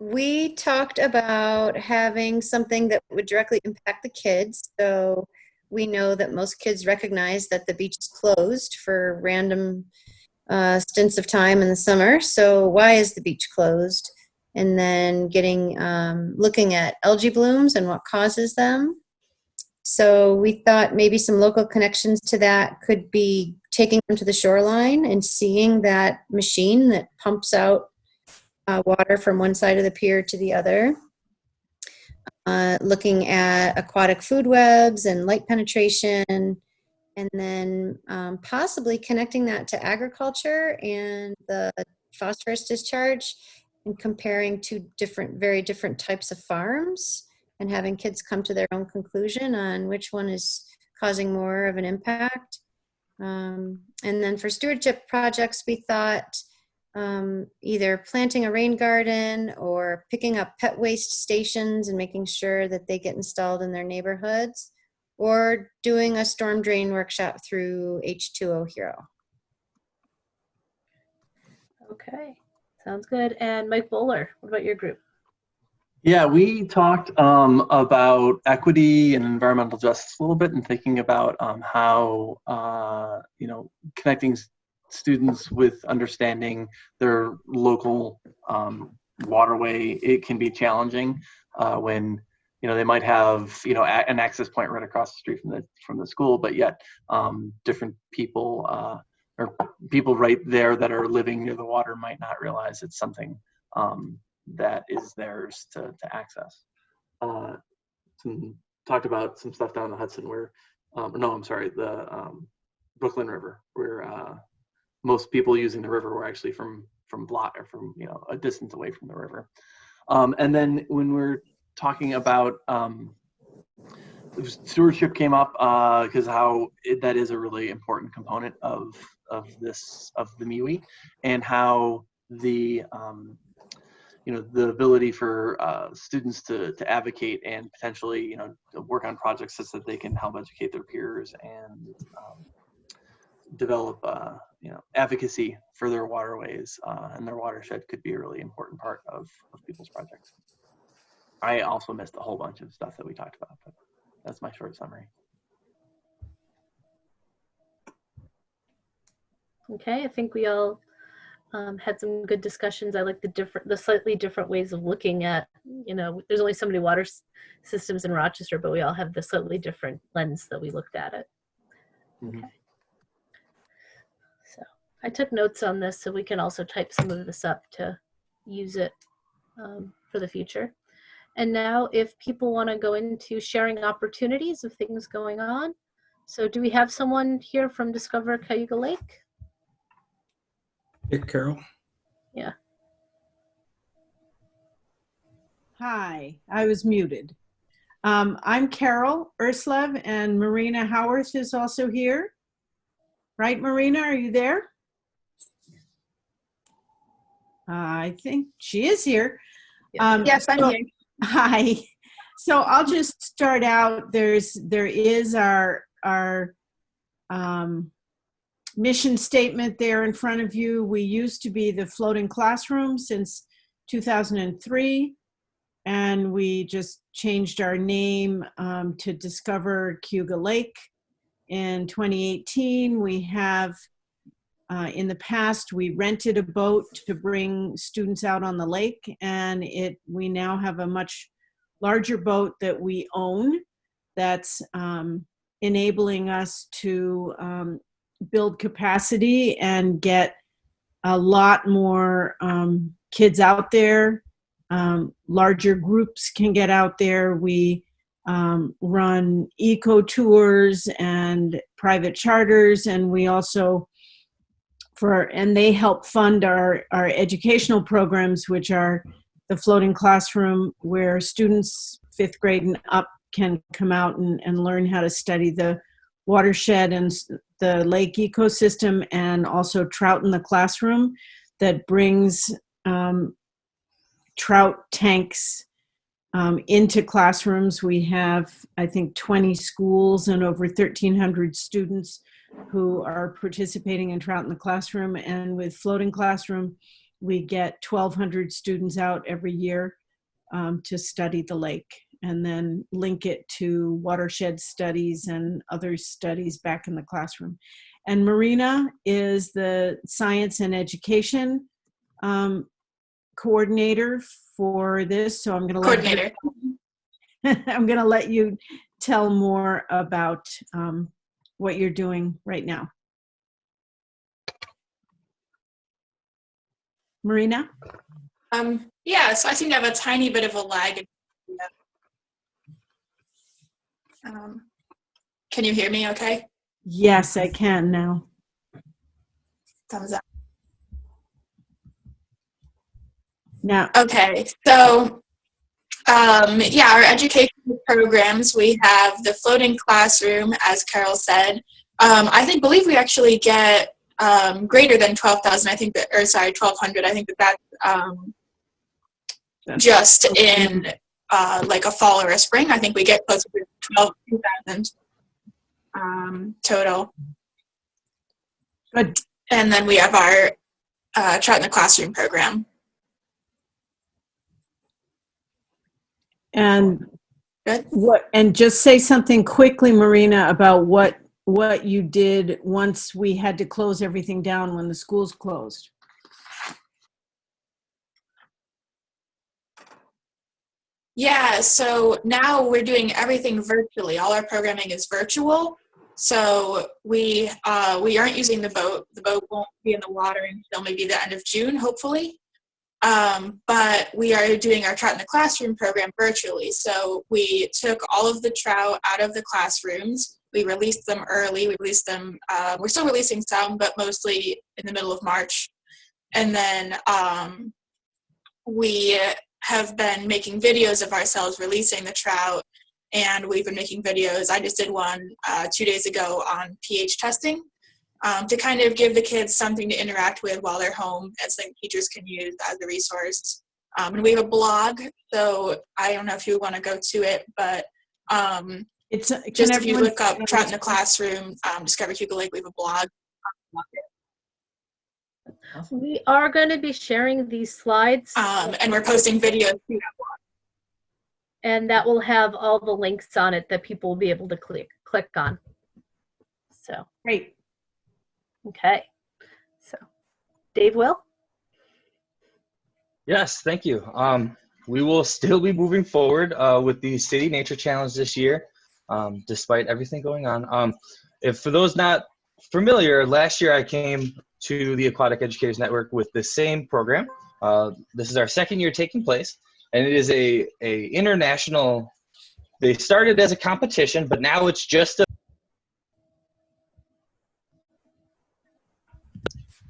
We talked about having something that would directly impact the kids. So we know that most kids recognize that the beach is closed for random stints of time in the summer. So why is the beach closed? And then looking at algae blooms and what causes them. So we thought maybe some local connections to that could be taking them to the shoreline and seeing that machine that pumps out water from one side of the pier to the other. Looking at aquatic food webs and light penetration, and then possibly connecting that to agriculture and the phosphorus discharge, and comparing two very different types of farms and having kids come to their own conclusion on which one is causing more of an impact. And then for stewardship projects, we thought either planting a rain garden or picking up pet waste stations and making sure that they get installed in their neighborhoods, or doing a storm drain workshop through H2O Hero. Okay, sounds good. And Mike Bowler, what about your group? Yeah, we talked about equity and environmental justice a little bit, and thinking about how connecting students with understanding their local waterway. It can be challenging when they might have an access point right across the street from the school, but yet different people or people right there that are living near the water might not realize it's something that is theirs to access. Talked about some stuff down the Hudson where, the Brooklyn River, where most people using the river were actually from Blot, or from a distance away from the river. And then when we're talking about stewardship came up, because that is a really important component of the MIWI, and how the the ability for students to advocate and potentially work on projects such that they can help educate their peers and develop advocacy for their waterways and their watershed could be a really important part of people's projects. I also missed a whole bunch of stuff that we talked about, but that's my short summary. Okay, I think we all had some good discussions. I like the slightly different ways of looking at, there's only so many water systems in Rochester, but we all have the slightly different lens that we looked at it. Mm-hmm. Okay. So I took notes on this, so we can also type some of this up to use it for the future. And now if people want to go into sharing opportunities of things going on. So do we have someone here from Discover Cayuga Lake? Hey, Carol. Yeah. Hi, I was muted. I'm Carol Urslev, and Marina Howarth is also here. Right, Marina, are you there? I think she is here. Yes, I'm here. Hi. So I'll just start out. There is our mission statement there in front of you. We used to be the floating classroom since 2003, and we just changed our name to Discover Cayuga Lake in 2018. We have, in the past, we rented a boat to bring students out on the lake, and we now have a much larger boat that we own that's enabling us to build capacity and get a lot more kids out there. Larger groups can get out there. We run eco tours and private charters, and we also and they help fund our educational programs, which are the floating classroom, where students 5th grade and up can come out and learn how to study the watershed and the lake ecosystem, and also Trout in the Classroom, that brings trout tanks into classrooms. We have, I think, 20 schools and over 1,300 students who are participating in Trout in the Classroom. And with Floating Classroom, we get 1,200 students out every year to study the lake, and then link it to watershed studies and other studies back in the classroom. And Marina is the science and education coordinator for this. So I'm going to let you tell more about what you're doing right now. Marina? Yeah, so I seem to have a tiny bit of a lag. Can you hear me okay? Yes, I can now. Thumbs up. Now. Okay, so yeah, our educational programs, we have the Floating Classroom, as Carol said. I believe we actually get greater than 12,000, I think that, or sorry, 1,200. I think that's just in like a fall or a spring. I think we get closer to 12,000 total. Good. And then we have our Trout in the Classroom program. And Good. And just say something quickly, Marina, about what you did once we had to close everything down when the schools closed. Yeah, so now we're doing everything virtually. All our programming is virtual. So we aren't using the boat. The boat won't be in the water until maybe the end of June, hopefully. But we are doing our Trout in the Classroom program virtually. So we took all of the trout out of the classrooms. We released them early. We released them, we're still releasing some, but mostly in the middle of March. And then we have been making videos of ourselves releasing the trout. And we've been making videos. I just did one 2 days ago on pH testing. To kind of give the kids something to interact with while they're home and something teachers can use as a resource. And we have a blog, so I don't know if you want to go to it, but It's just if you look up Trout in the Classroom, Discover Hugo Lake, we have a blog. We are going to be sharing these slides. And we're posting videos to that blog. And that will have all the links on it that people will be able to click on. So great. Okay, so Dave will? Yes, thank you. We will still be moving forward with the City Nature Challenge this year, despite everything going on. If for those not familiar, last year I came to the Aquatic Educators Network with the same program. This is our second year taking place, and it is a international. They started as a competition, but now it's just a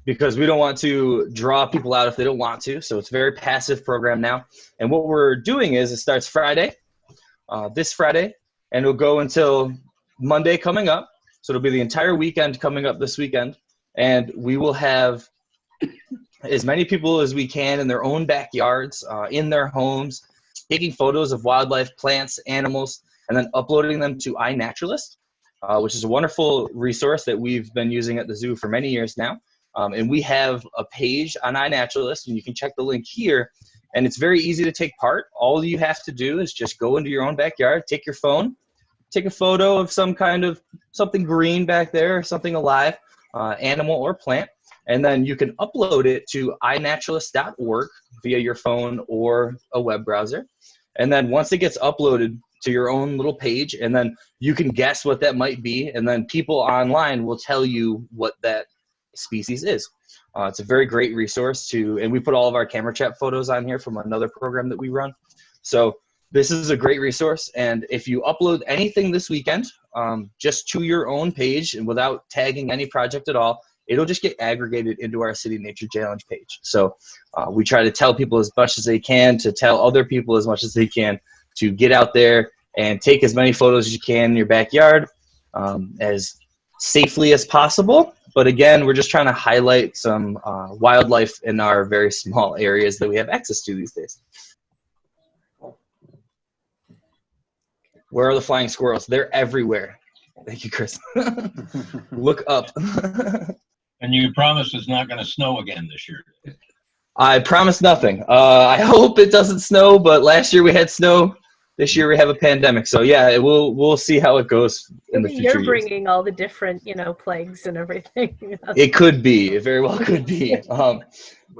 because we don't want to draw people out if they don't want to. So it's a very passive program now. And what we're doing is it starts Friday, this Friday, and it'll go until Monday coming up. So it'll be the entire weekend coming up this weekend. And we will have as many people as we can in their own backyards, in their homes, taking photos of wildlife, plants, animals, and then uploading them to iNaturalist, which is a wonderful resource that we've been using at the zoo for many years now. And we have a page on iNaturalist, and you can check the link here. And it's very easy to take part. All you have to do is just go into your own backyard, take your phone, take a photo of some kind of something green back there, something alive, animal or plant, and then you can upload it to iNaturalist.org via your phone or a web browser. And then once it gets uploaded to your own little page, and then you can guess what that might be, and then people online will tell you what that species is. It's a very great resource and we put all of our camera trap photos on here from another program that we run. So this is a great resource, and if you upload anything this weekend, just to your own page and without tagging any project at all, it'll just get aggregated into our City Nature Challenge page. So we try to tell people as much as they can, to tell other people as much as they can, to get out there and take as many photos as you can in your backyard, as safely as possible. But again, we're just trying to highlight some wildlife in our very small areas that we have access to these days. Where are the flying squirrels? They're everywhere. Thank you, Chris. Look up. And you promise it's not going to snow again this year. I promise nothing. I hope it doesn't snow, but last year we had snow. This year we have a pandemic. So yeah, we'll see how it goes in the Maybe future you're years. bringing all the different, plagues and everything. It could be. It very well could be. But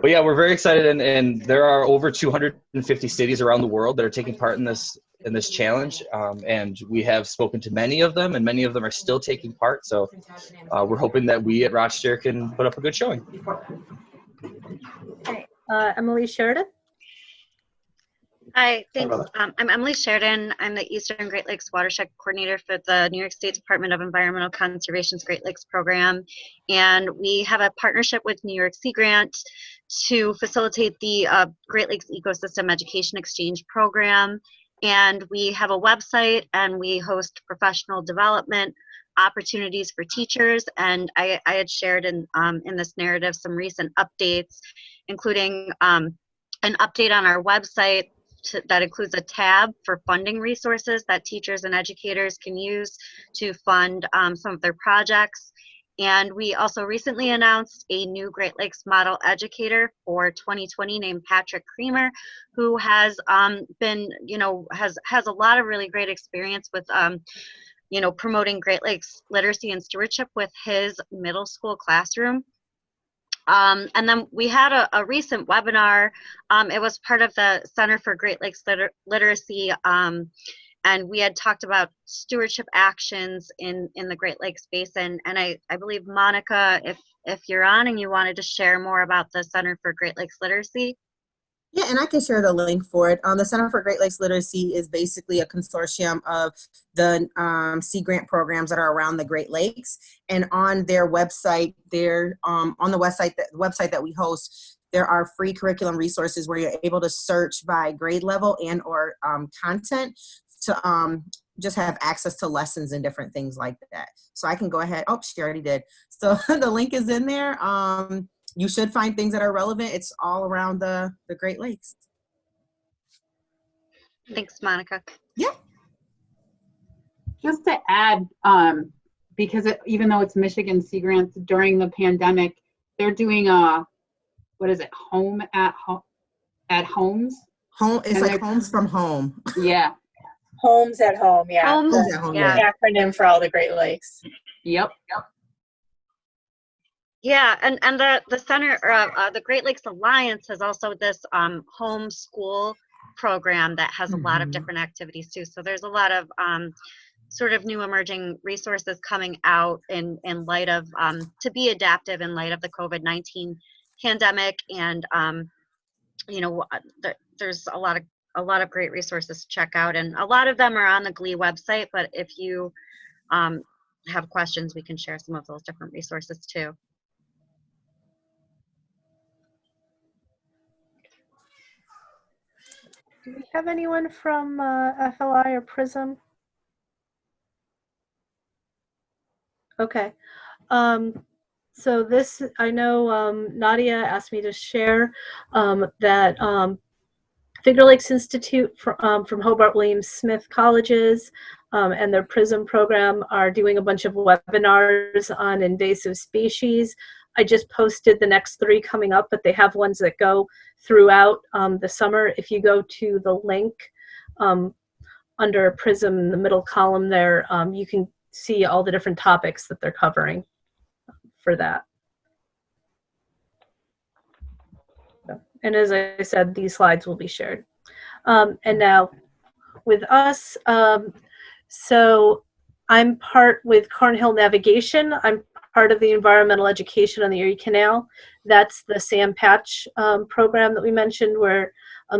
yeah, we're very excited, and there are over 250 cities around the world that are taking part in this challenge, and we have spoken to many of them, and many of them are still taking part. So we're hoping that we at Rochester can put up a good showing. Emily Sheridan. Hi, thanks. I'm Emily Sheridan. I'm the Eastern Great Lakes Watershed Coordinator for the New York State Department of Environmental Conservation's Great Lakes Program. And we have a partnership with New York Sea Grant to facilitate the Great Lakes Ecosystem Education Exchange Program. And we have a website, and we host professional development opportunities for teachers. And I had shared in this narrative some recent updates, including an update on our website that includes a tab for funding resources that teachers and educators can use to fund some of their projects. And we also recently announced a new Great Lakes model educator for 2020 named Patrick Creamer, who has been, has a lot of really great experience with, promoting Great Lakes literacy and stewardship with his middle school classroom. And then we had a recent webinar. It was part of the Center for Great Lakes Literacy, and we had talked about stewardship actions in the Great Lakes Basin. And I believe, Monica, if you're on and you wanted to share more about the Center for Great Lakes Literacy. Yeah, and I can share the link for it. The Center for Great Lakes Literacy is basically a consortium of the Sea Grant programs that are around the Great Lakes. And on their website, on the website that we host, there are free curriculum resources where you're able to search by grade level and or content to just have access to lessons and different things like that. So I can go ahead. Oh, she already did. So the link is in there. You should find things that are relevant. It's all around the Great Lakes. Thanks, Monica. Yeah. Just to add, because even though it's Michigan Sea Grants, during the pandemic, they're doing home at homes. Home. It's like homes from home. Yeah. Homes at home. Yeah. Homes at home. Yeah. Acronym for all the Great Lakes. Yep. Yeah, and the center, the Great Lakes Alliance has also this home school program that has a lot of different activities too. So there's a lot of sort of new emerging resources coming out in light of to be adaptive in light of the COVID-19 pandemic, and there's a lot of great resources to check out, and a lot of them are on the GLE website. But if you have questions, we can share some of those different resources too. Do we have anyone from FLI or PRISM? Okay. So this, I know Nadia asked me to share that Finger Lakes Institute from Hobart Williams Smith Colleges and their PRISM program are doing a bunch of webinars on invasive species. I just posted the next 3 coming up, but they have ones that go throughout the summer. If you go to the link under PRISM in the middle column there, you can see all the different topics that they're covering for that. And as I said, these slides will be shared. And now with us, so I'm part with Cornhill Navigation. I'm part of the environmental education on the Erie Canal. That's the Sam Patch program that we mentioned, where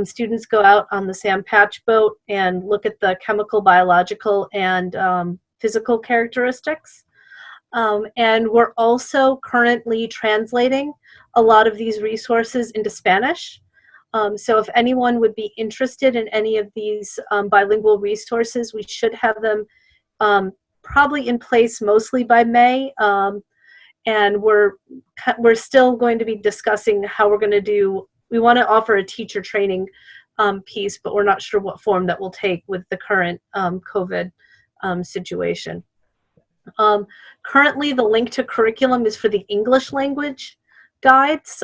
students go out on the Sam Patch boat and look at the chemical, biological, and physical characteristics. And we're also currently translating a lot of these resources into Spanish. So if anyone would be interested in any of these bilingual resources, we should have them probably in place mostly by May. And we're still going to be discussing how we're going to do, we want to offer a teacher training piece, but we're not sure what form that will take with the current COVID situation. Currently, the link to curriculum is for the English language guides.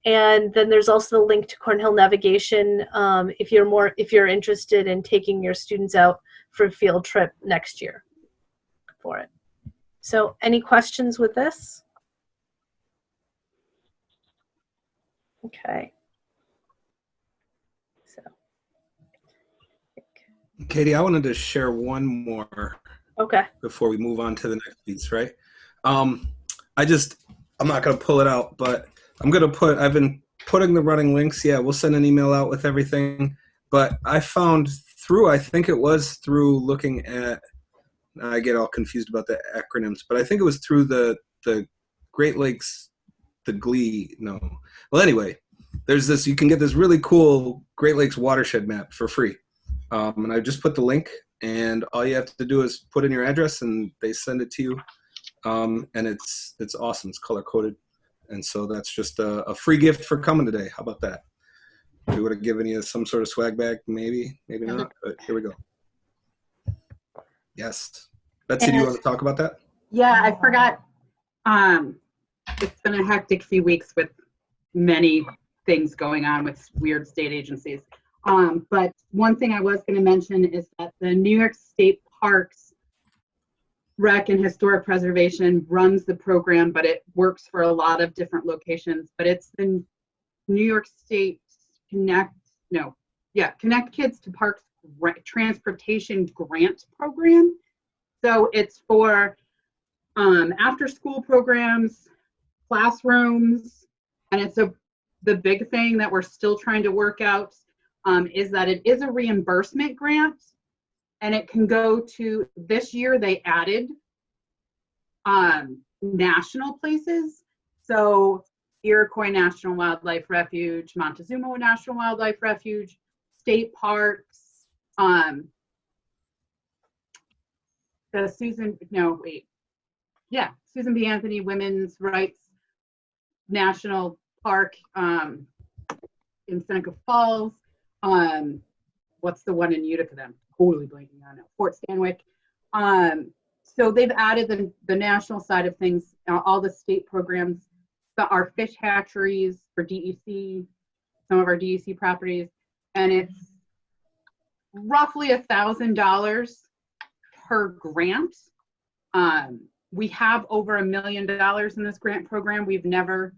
And then there's also the link to Cornhill Navigation if you're interested in taking your students out for a field trip next year for it. So any questions with this? Okay. So. Katie, I wanted to share one more. Okay. Before we move on to the next piece, right? I'm not gonna pull it out, but I've been putting the running links. Yeah, we'll send an email out with everything. But I found I think it was through looking at, I get all confused about the acronyms, but I think it was through the Great Lakes, the GLEE, no. Well, anyway, you can get this really cool Great Lakes watershed map for free. And I just put the link, and all you have to do is put in your address and they send it to you. And it's awesome. It's color coded. And so that's just a free gift for coming today. How about that? We would have given you some sort of swag bag, maybe not, but here we go. Yes. Betsy, do you want to talk about that? Yeah, I forgot. It's been a hectic few weeks with many things going on with weird state agencies. But one thing I was going to mention is that the New York State Parks Rec and Historic Preservation runs the program, but it works for a lot of different locations. But it's the New York State Connect Kids to Parks Transportation Grant Program. So it's for after school programs, classrooms, and the big thing that we're still trying to work out is that it is a reimbursement grant, and it can go to, this year they added national places. So Iroquois National Wildlife Refuge, Montezuma National Wildlife Refuge, state parks, the Susan B. Anthony Women's Rights National Park in Seneca Falls. What's the one in Utica then? Totally blanking on it. Fort Stanwyck. So they've added the national side of things, all the state programs, our fish hatcheries for DEC, some of our DEC properties, and it's roughly $1,000 per grant. We have over $1 million in this grant program. We've never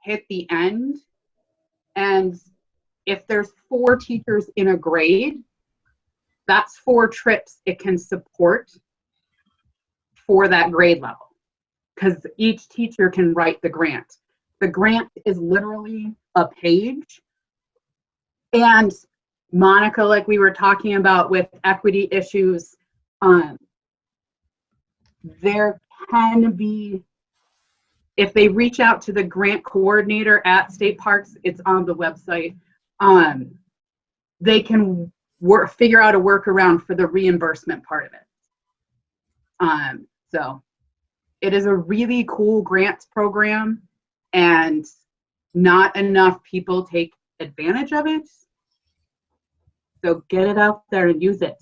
hit the end. And if there's 4 teachers in a grade, that's 4 trips it can support for that grade level, because each teacher can write the grant. The grant is literally a page. And Monica, like we were talking about with equity issues, there can be, if they reach out to the grant coordinator at State Parks, it's on the website, they can figure out a workaround for the reimbursement part of it. So it is a really cool grants program, and not enough people take advantage of it. So get it out there and use it.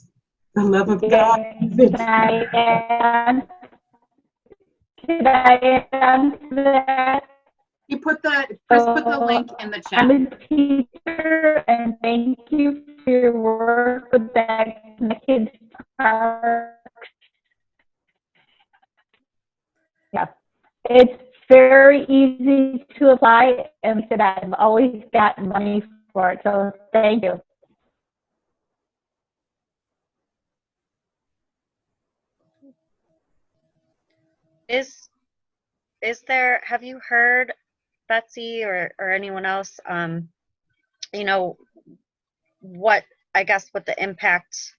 The love of God. Can I add to that? Chris put the link in the chat. I'm a teacher, and thank you for your work with that Kids Park. Yeah, it's very easy to apply, and I've always got money for it. So thank you. Is there, have you heard, Betsy or anyone else, what the impact,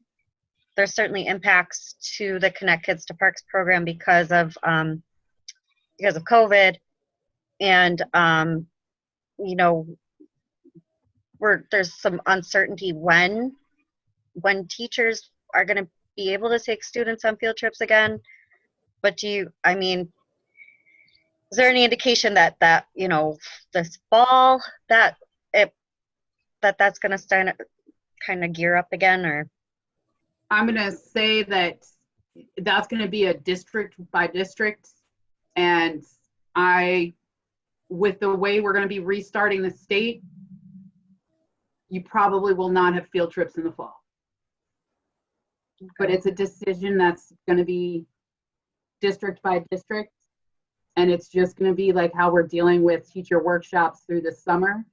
there's certainly impacts to the Connect Kids to Parks program because of COVID, and there's some uncertainty when teachers are going to be able to take students on field trips again. But is there any indication that this fall that that that's going to start kind of gear up again, or? I'm going to say that that's going to be a district by district. And with the way we're going to be restarting the state, you probably will not have field trips in the fall. Okay. But it's a decision that's going to be district by district. And it's just going to be like how we're dealing with teacher workshops through the summer.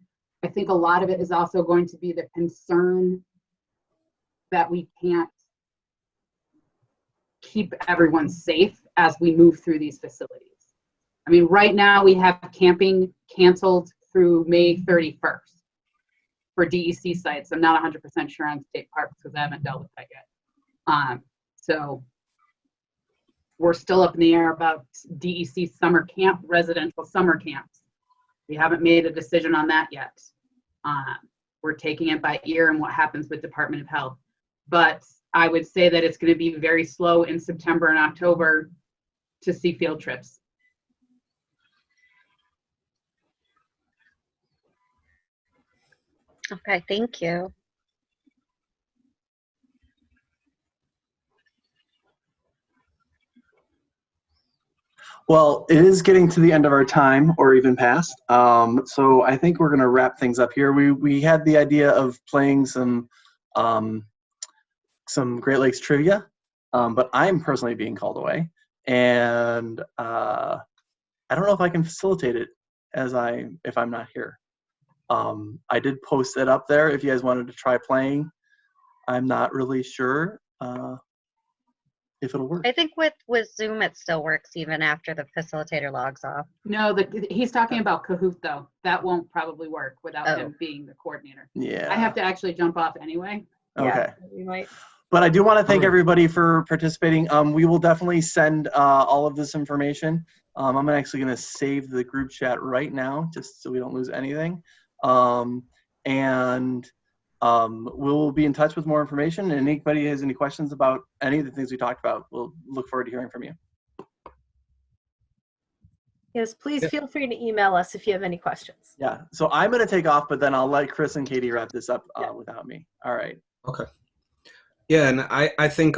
I think a lot of it is also going to be the concern that we can't keep everyone safe as we move through these facilities. I mean, right now we have camping canceled through May 31st for DEC sites. I'm not 100% sure on state parks because I haven't dealt with that yet. So we're still up in the air about DEC summer camp, residential summer camps. We haven't made a decision on that yet. We're taking it by ear and what happens with Department of Health. But I would say that it's going to be very slow in September and October to see field trips. Okay, thank you. Well, it is getting to the end of our time, or even past. So I think we're going to wrap things up here. We had the idea of playing some Great Lakes trivia, but I'm personally being called away, and I don't know if I can facilitate it if I'm not here. I did post it up there if you guys wanted to try playing. I'm not really sure if it'll work. I think with Zoom it still works even after the facilitator logs off. No, he's talking about Kahoot though. That won't probably work without him being the coordinator. Yeah. I have to actually jump off anyway. Okay. Yeah, you might. But I do want to thank everybody for participating. We will definitely send all of this information. I'm actually going to save the group chat right now just so we don't lose anything. We'll be in touch with more information, and anybody has any questions about any of the things we talked about, we'll look forward to hearing from you. Yes, please feel free to email us if you have any questions. Yeah, so I'm going to take off, but then I'll let Chris and Katie wrap this up without me. All right. Okay. Yeah, and I think